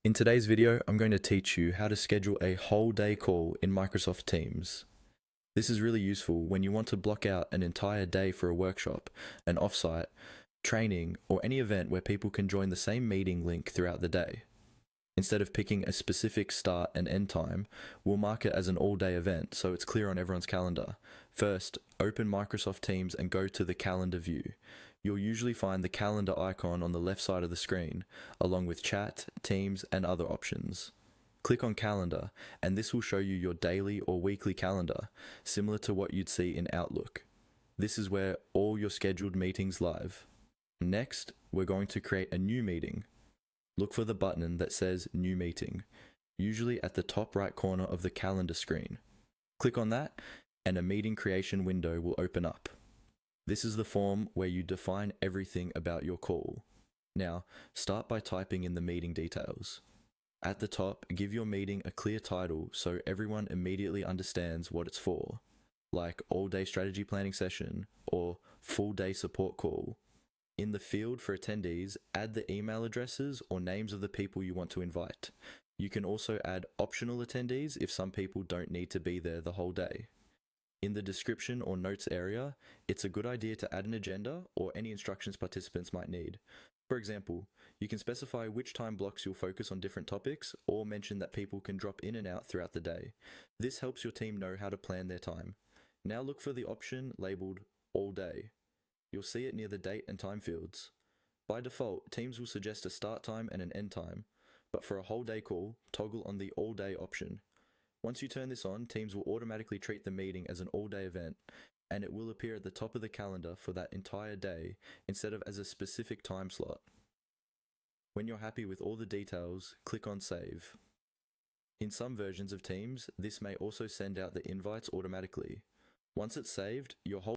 In today's video, I'm going to teach you how to schedule a whole day call in Microsoft Teams. This is really useful when you want to block out an entire day for a workshop, an offsite, training, or any event where people can join the same meeting link throughout the day. Instead of picking a specific start and end time, we'll mark it as an all-day event so it's clear on everyone's calendar. First, open Microsoft Teams and go to the calendar view. You'll usually find the calendar icon on the left side of the screen, along with chat, Teams, and other options. Click on Calendar, and this will show you your daily or weekly calendar, similar to what you'd see in Outlook. This is where all your scheduled meetings live. Next, we're going to create a new meeting. Look for the button that says New Meeting, usually at the top right corner of the calendar screen. Click on that, and a meeting creation window will open up. This is the form where you define everything about your call. Now, start by typing in the meeting details. At the top, give your meeting a clear title so everyone immediately understands what it's for, like all-day strategy planning session or full-day support call. In the field for attendees, add the email addresses or names of the people you want to invite. You can also add optional attendees if some people don't need to be there the whole day. In the description or notes area, it's a good idea to add an agenda or any instructions participants might need. For example, you can specify which time blocks you'll focus on different topics or mention that people can drop in and out throughout the day. This helps your team know how to plan their time. Now look for the option labeled All Day. You'll see it near the date and time fields. By default, Teams will suggest a start time and an end time, but for a whole day call, toggle on the All Day option. Once you turn this on, Teams will automatically treat the meeting as an all-day event, and it will appear at the top of the calendar for that entire day instead of as a specific time slot. When you're happy with all the details, click on Save. In some versions of Teams, this may also send out the invites automatically. Once it's saved, your whole